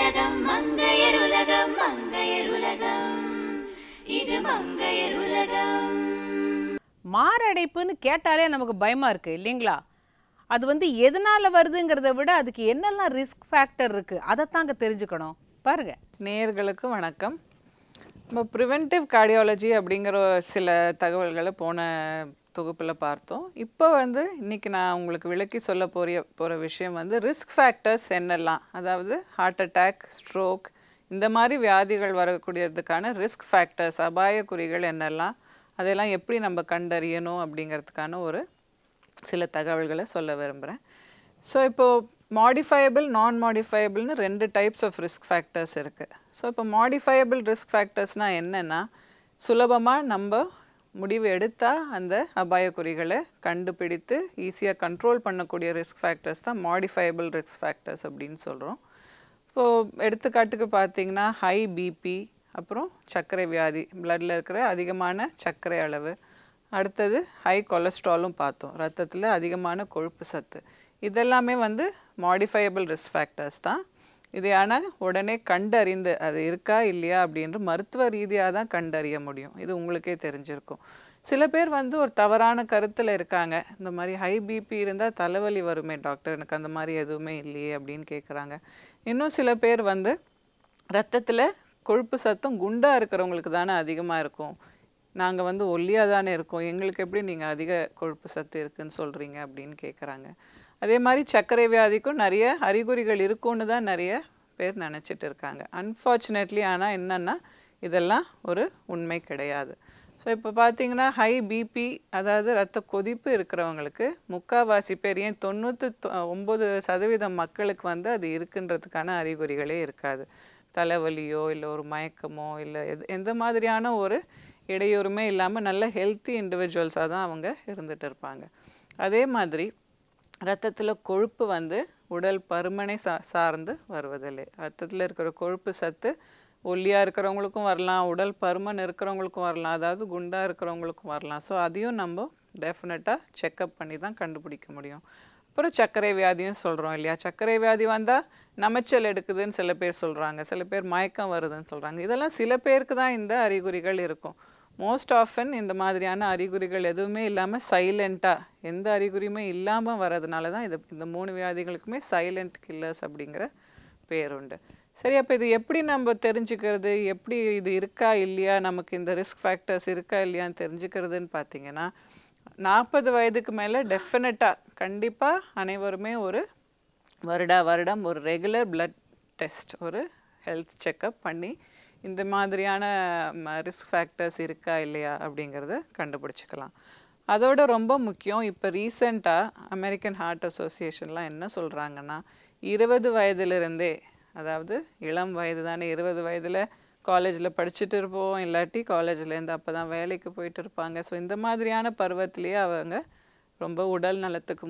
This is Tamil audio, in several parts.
உலகம் மங்கையர் உலகம் இது மங்கையர் உலகம். மாரடைப்புன்னு கேட்டாலே நமக்கு பயமா இருக்கு இல்லைங்களா? அது எதனால வருதுங்கிறத விட அதுக்கு என்னெல்லாம் ரிஸ்க் ஃபேக்டர் இருக்கு அதை தாங்க தெரிஞ்சுக்கணும். பாருங்க. நேயர்களுக்கு வணக்கம். நம்ம ப்ரிவென்டிவ் கார்டியாலஜி அப்படிங்கிற சில தகவல்களை போன தொகுப்பில் பார்த்தோம். இப்போ இன்றைக்கி நான் உங்களுக்கு விளக்கி சொல்ல போகிற விஷயம் ரிஸ்க் ஃபேக்டர்ஸ் என்னெல்லாம், அதாவது ஹார்ட் அட்டாக், ஸ்ட்ரோக் இந்த மாதிரி வியாதிகள் வரக்கூடியதுக்கான ரிஸ்க் ஃபேக்டர்ஸ், அபாய குறிகள் என்னெல்லாம், அதெல்லாம் எப்படி நம்ம கண்டறியணும் அப்படிங்கிறதுக்கான ஒரு சில தகவல்களை சொல்ல விரும்புகிறேன். ஸோ இப்போது மாடிஃபையபிள், நான் மாடிஃபையபிள்னு 2 டைப்ஸ் ஆஃப் ரிஸ்க் ஃபேக்டர்ஸ் இருக்குது. ஸோ இப்போ மாடிஃபையபிள் ரிஸ்க் ஃபேக்டர்ஸ்னால் என்னென்னா, சுலபமாக நம்ம முடிவு எடுத்தால் அந்த அபாயக்குறிகளை கண்டுபிடித்து ஈஸியாக கண்ட்ரோல் பண்ணக்கூடிய ரிஸ்க் ஃபேக்டர்ஸ் தான் மாடிஃபையபிள் ரிஸ்க் ஃபேக்டர்ஸ் அப்படின்னு சொல்கிறோம். இப்போது எடுத்துக்காட்டுக்கு பார்த்திங்கன்னா ஹை பிபி, அப்புறம் சர்க்கரை வியாதி, பிளட்டில் இருக்கிற அதிகமான சர்க்கரை அளவு, அடுத்தது ஹை கொலஸ்ட்ராலும் பார்த்தோம், ரத்தத்தில் அதிகமான கொழுப்பு சத்து, இதெல்லாமே மாடிஃபையபிள் ரிஸ்க் ஃபேக்டர்ஸ் தான். இது ஆனால் உடனே கண்டறிந்து அது இருக்கா இல்லையா அப்படின்ற மருத்துவ ரீதியாக தான் கண்டறிய முடியும். இது உங்களுக்கே தெரிஞ்சிருக்கும். சில பேர் ஒரு தவறான கருத்தில் இருக்காங்க, இந்த மாதிரி ஹை பிபி இருந்தால் தலைவலி வருமே டாக்டர், எனக்கு அந்த மாதிரி எதுவுமே இல்லையே அப்படின்னு கேட்குறாங்க. இன்னும் சில பேர் ரத்தத்தில் கொழுப்பு சத்தம் குண்டாக இருக்கிறவங்களுக்கு தானே அதிகமாக இருக்கும், நாங்கள் ஒல்லியாக தானே இருக்கோம், எங்களுக்கு எப்படி நீங்கள் அதிக கொழுப்பு சத்து இருக்குதுன்னு சொல்கிறீங்க அப்படின்னு கேட்குறாங்க. அதே மாதிரி சர்க்கரை வியாதிக்கும் நிறைய அறிகுறிகள் இருக்குன்னு தான் நிறைய பேர் நினச்சிட்டு இருக்காங்க. அன்ஃபார்ச்சுனேட்லி ஆனால் என்னென்னா இதெல்லாம் ஒரு உண்மை கிடையாது. ஸோ இப்போ பார்த்திங்கன்னா ஹை பிபி, அதாவது ரத்த கொதிப்பு இருக்கிறவங்களுக்கு முக்கால்வாசி பேர், ஏன் 99% மக்களுக்கு அது இருக்குன்றதுக்கான அறிகுறிகளே இருக்காது. தலைவலியோ இல்லை ஒரு மயக்கமோ இல்லை எந்த மாதிரியான ஒரு இடையூறுமே இல்லாமல் நல்ல ஹெல்த்தி இண்டிவிஜுவல்ஸாக தான் அவங்க இருந்துகிட்டு இருப்பாங்க. அதே மாதிரி ரத்தத்தில் கொழுப்பு உடல் பருமனை சார்ந்து வருவதில்லை. ரத்தத்தில் இருக்கிற கொழுப்பு சத்து ஒல்லியாக இருக்கிறவங்களுக்கும் வரலாம், உடல் பருமன் இருக்கிறவங்களுக்கும் வரலாம், அதாவது குண்டாக இருக்கிறவங்களுக்கும் வரலாம். ஸோ அதையும் நம்ம டெஃபினட்டாக செக்கப் பண்ணி தான் கண்டுபிடிக்க முடியும். அப்புறம் சர்க்கரை வியாதியும் சொல்கிறோம் இல்லையா, சர்க்கரை வியாதி வந்தால் நமைச்சல் எடுக்குதுன்னு சில பேர் சொல்கிறாங்க, சில பேர் மயக்கம் வருதுன்னு சொல்கிறாங்க. இதெல்லாம் சில பேருக்கு தான் இந்த அறிகுறிகள் இருக்கும். மோஸ்ட் ஆஃபன் இந்த மாதிரியான அறிகுறிகள் எதுவுமே இல்லாமல் சைலண்ட்டாக, எந்த அறிகுறியுமே இல்லாமல் வர்றதுனால தான் இந்த 3 வியாதிகளுக்குமே சைலண்ட் கில்லர்ஸ் அப்படிங்கிற பேர் உண்டு. சரி, அப்போ இது எப்படி நம்ம தெரிஞ்சுக்கிறது, எப்படி இது இருக்கா இல்லையா, நமக்கு இந்த ரிஸ்க் ஃபேக்டர்ஸ் இருக்கா இல்லையான்னு தெரிஞ்சுக்கிறதுன்னு பார்த்தீங்கன்னா, 40 வயதுக்கு மேலே டெஃபினட்டாக கண்டிப்பாக அனைவருமே ஒரு வருடம் ஒரு ரெகுலர் பிளட் டெஸ்ட், ஒரு ஹெல்த் செக்கப் பண்ணி இந்த மாதிரியான ரிஸ்க் ஃபேக்டர்ஸ் இருக்கா இல்லையா அப்படிங்கிறத கண்டுபிடிச்சிக்கலாம். அதோட ரொம்ப முக்கியம், இப்போ ரீசெண்டாக அமெரிக்கன் ஹார்ட் அசோசியேஷன்லாம் என்ன சொல்கிறாங்கன்னா, 20 வயதுலேருந்தே, அதாவது இளம் வயது தானே, 20 வயதில் காலேஜில் படிச்சுட்டு இருப்போம், இல்லாட்டி காலேஜ்லேருந்து அப்போ தான் வேலைக்கு போயிட்டு இருப்பாங்க. ஸோ இந்த மாதிரியான பருவத்திலேயே அவங்க ரொம்ப உடல் நலத்துக்கு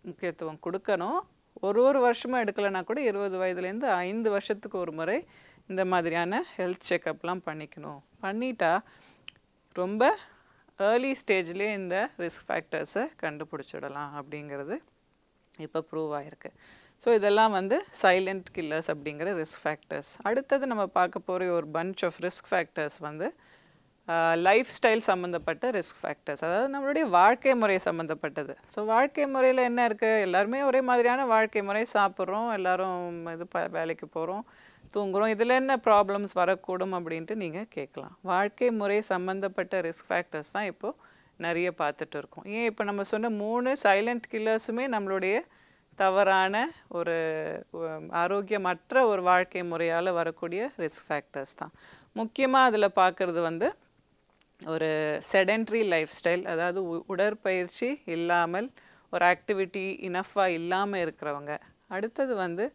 முக்கியத்துவம் கொடுக்கணும். ஒரு வருஷமாக எடுக்கலைன்னா கூட 20 வயதுலேருந்து 5 வருஷத்துக்கு ஒரு முறை இந்த மாதிரியான ஹெல்த் செக்கப்லாம் பண்ணிக்கணும். பண்ணிட்டா ரொம்ப ஏர்லி ஸ்டேஜ்லேயே இந்த ரிஸ்க் ஃபேக்டர்ஸை கண்டுபிடிச்சிடலாம் அப்படிங்கிறது இப்போ ப்ரூவ் ஆகிருக்கு. ஸோ இதெல்லாம் சைலண்ட் கில்லர்ஸ் அப்படிங்கிற ரிஸ்க் ஃபேக்டர்ஸ். அடுத்தது நம்ம பார்க்க போகிற ஒரு bunch of risk factors lifestyle சம்மந்தப்பட்ட ரிஸ்க் ஃபேக்டர்ஸ், அதாவது நம்மளுடைய வாழ்க்கை முறை சம்மந்தப்பட்டது. ஸோ வாழ்க்கை முறையில் என்ன இருக்குது, எல்லாருமே ஒரே மாதிரியான வாழ்க்கை முறை, சாப்பிட்றோம், எல்லோரும் வேலைக்கு போகிறோம், தூங்குகிறோம், இதில் என்ன ப்ராப்ளம்ஸ் வரக்கூடும் அப்படின்ட்டு நீங்கள் கேட்கலாம். வாழ்க்கை முறை சம்மந்தப்பட்ட ரிஸ்க் ஃபேக்டர்ஸ் தான் இப்போது நிறைய பார்த்துட்டு இருக்கோம். ஏன் இப்போ நம்ம சொன்ன 3 சைலண்ட் கில்லர்ஸுமே நம்மளுடைய தவறான ஒரு ஆரோக்கியமற்ற ஒரு வாழ்க்கை முறையால் வரக்கூடிய ரிஸ்க் ஃபேக்டர்ஸ் தான். முக்கியமாக அதில் பார்க்குறது ஒரு செடென்ட்ரி லைஃப் ஸ்டைல், அதாவது உடற்பயிற்சி இல்லாமல், ஒரு ஆக்டிவிட்டி இனஃபாக இல்லாமல் இருக்கிறவங்க. அடுத்தது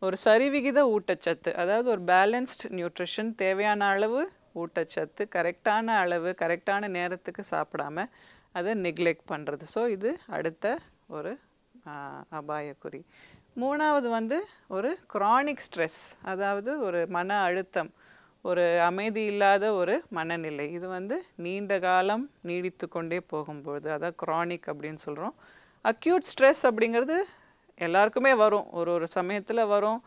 ஒரு சரிவிகித ஊட்டச்சத்து, அதாவது ஒரு பேலன்ஸ்ட் நியூட்ரிஷன், தேவையான அளவு ஊட்டச்சத்து, கரெக்டான அளவு, கரெக்டான நேரத்துக்கு சாப்பிடாம அதை நெக்லெக்ட் பண்ணுறது. ஸோ இது அடுத்த ஒரு அபாயக்குறி. மூணாவது ஒரு க்ரானிக் ஸ்ட்ரெஸ், அதாவது ஒரு மன அழுத்தம், ஒரு அமைதி இல்லாத ஒரு மனநிலை. இது நீண்ட காலம் நீடித்து கொண்டே போகும்போது அதான் க்ரானிக் அப்படின்னு சொல்கிறோம். அக்யூட் ஸ்ட்ரெஸ் அப்படிங்கிறது எல்லாருக்குமே வரும், ஒரு சமயத்தில் வரும்.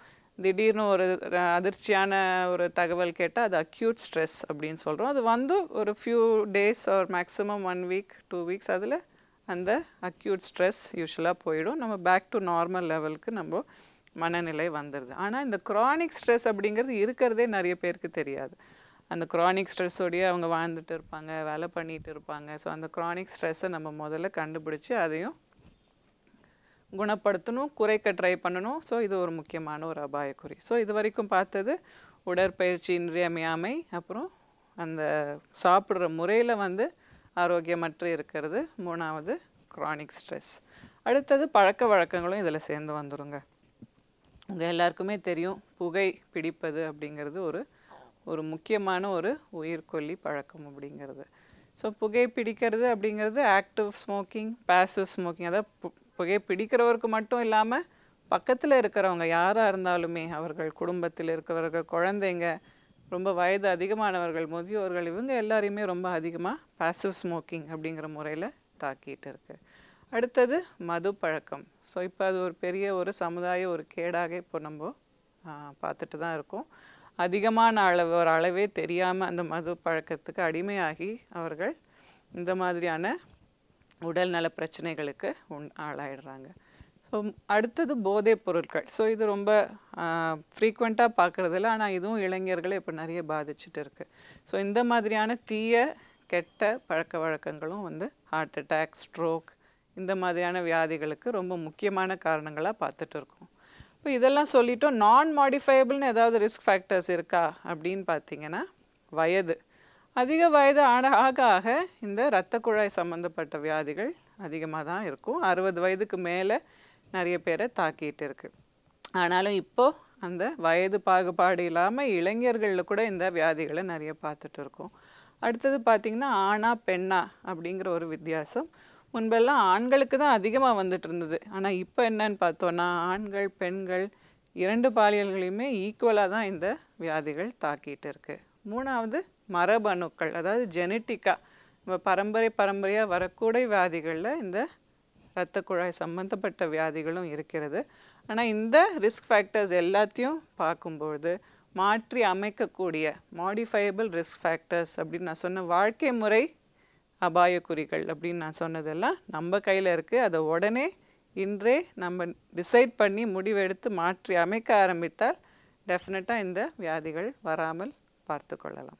திடீர்னு ஒரு அதிர்ச்சியான ஒரு தகவல் கேட்டால் அது அக்யூட் ஸ்ட்ரெஸ் அப்படின்னு சொல்கிறோம். அது வந்து ஒரு few days or maximum 1 week 2 weeks அதில் அந்த அக்யூட் ஸ்ட்ரெஸ் யூஸ்வலாக போயிடும். நம்ம பேக் டு நார்மல் லெவலுக்கு நம்ம மனநிலை வந்துடுது. ஆனால் இந்த க்ரானிக் ஸ்ட்ரெஸ் அப்படிங்கிறது இருக்கிறதே நிறைய பேருக்கு தெரியாது. அந்த க்ரானிக் ஸ்ட்ரெஸ்ஸோடையே அவங்க வாழ்ந்துட்டு இருப்பாங்க, வேலை பண்ணிகிட்டு இருப்பாங்க. ஸோ அந்த க்ரானிக் ஸ்ட்ரெஸ்ஸை நம்ம முதல்ல கண்டுபிடிச்சி அதையும் குணப்படுத்தணும், குறைக்க ட்ரை பண்ணணும். ஸோ இது ஒரு முக்கியமான ஒரு அபாயக்குறி. ஸோ இது வரைக்கும் பார்த்தது உடற்பயிற்சி இன்றியமையாமை, அப்புறம் அந்த சாப்பிட்ற முறையில் வந்து ஆரோக்கியமற்று இருக்கிறது, 3வது க்ரானிக் ஸ்ட்ரெஸ். அடுத்தது பழக்க வழக்கங்களும் இதில் சேர்ந்து வந்துடுங்க. உங்கள் எல்லாருக்குமே தெரியும், புகை பிடிப்பது அப்படிங்கிறது ஒரு முக்கியமான ஒரு உயிர்கொல்லி பழக்கம் அப்படிங்கிறது. ஸோ புகை பிடிக்கிறது அப்படிங்கிறது ஆக்டிவ் ஸ்மோக்கிங், பேசிவ் ஸ்மோக்கிங். அதாவது புகை பிடிக்கிறவருக்கு மட்டும் இல்லாமல் பக்கத்தில் இருக்கிறவங்க யாராக இருந்தாலுமே, அவர்கள் குடும்பத்தில் இருக்கிறவர்கள், குழந்தைங்க, ரொம்ப வயது அதிகமானவர்கள், முதியோர்கள், இவங்க எல்லாரையுமே ரொம்ப அதிகமாக பேசிவ் ஸ்மோக்கிங் அப்படிங்கிற முறையில் தாக்கிட்டு இருக்கு. அடுத்தது மது பழக்கம். ஸோ இப்போ அது ஒரு பெரிய ஒரு சமுதாய ஒரு கேடாக இப்போ நம்ம பார்த்துட்டு தான் இருக்கோம். அதிகமான ஒரு அளவே தெரியாமல் அந்த மது பழக்கத்துக்கு அடிமையாகி அவர்கள் இந்த மாதிரியான உடல் நல பிரச்சனைகளுக்கு ஆளாயிடுறாங்க. ஸோ அடுத்தது போதைப் பொருட்கள். ஸோ இது ரொம்ப ஃப்ரீக்வெண்ட்டாக பார்க்குறதில்ல, ஆனால் இதுவும் இளைஞர்களை இப்போ நிறைய பாதிச்சுட்டு இருக்குது. ஸோ இந்த மாதிரியான தீய கெட்ட பழக்க வழக்கங்களும் வந்து ஹார்ட் அட்டாக், ஸ்ட்ரோக், இந்த மாதிரியான வியாதிகளுக்கு ரொம்ப முக்கியமான காரணங்களாக பார்த்துட்டு இருக்கோம். இப்போ இதெல்லாம் சொல்லிட்டோம். நான் மாடிஃபையபிள்னு ஏதாவது ரிஸ்க் ஃபேக்டர்ஸ் இருக்கா அப்படின்னு பார்த்தீங்கன்னா, வயது அதிக வயது ஆக ஆக இந்த இரத்த குழாய் சம்மந்தப்பட்ட வியாதிகள் அதிகமாக தான் இருக்கும். 60 வயதுக்கு மேலே நிறைய பேரை தாக்கிட்டு இருக்குது. ஆனாலும் இப்போது அந்த வயது பாகுபாடு இல்லாமல் இளைஞர்களில் கூட இந்த வியாதிகளை நிறைய பார்த்துட்டு இருக்கோம். அடுத்தது பார்த்திங்கன்னா, ஆணா பெண்ணா அப்படிங்கிற ஒரு வித்தியாசம். முன்பெல்லாம் ஆண்களுக்கு தான் அதிகமாக வந்துட்டு இருந்தது. ஆனால் இப்போ என்னன்னு பார்த்தோன்னா, ஆண்கள் பெண்கள் 2 பாலியல்களையுமே ஈக்குவலாக தான் இந்த வியாதிகள் தாக்கிட்டு இருக்குது. 3வது மரபணுக்கள், அதாவது ஜெனட்டிக்காக நம்ம பரம்பரையாக வரக்கூடிய வியாதிகளில் இந்த இரத்த குழாய் சம்மந்தப்பட்ட வியாதிகளும் இருக்கிறது. ஆனால் இந்த ரிஸ்க் ஃபேக்டர்ஸ் எல்லாத்தையும் பார்க்கும்பொழுது மாற்றி அமைக்கக்கூடிய மாடிஃபையபிள் ரிஸ்க் ஃபேக்டர்ஸ் அப்படின்னு நான் சொன்ன வாழ்க்கை முறை அபாயக்குறிகள் அப்படின்னு நான் சொன்னதெல்லாம் நம்ம கையில் இருக்குது. அதை உடனே இன்றே நம்ம டிசைட் பண்ணி முடிவெடுத்து மாற்றி அமைக்க ஆரம்பித்தால் டெஃபினட்டாக இந்த வியாதிகள் வராமல் பார்த்து கொள்ளலாம்.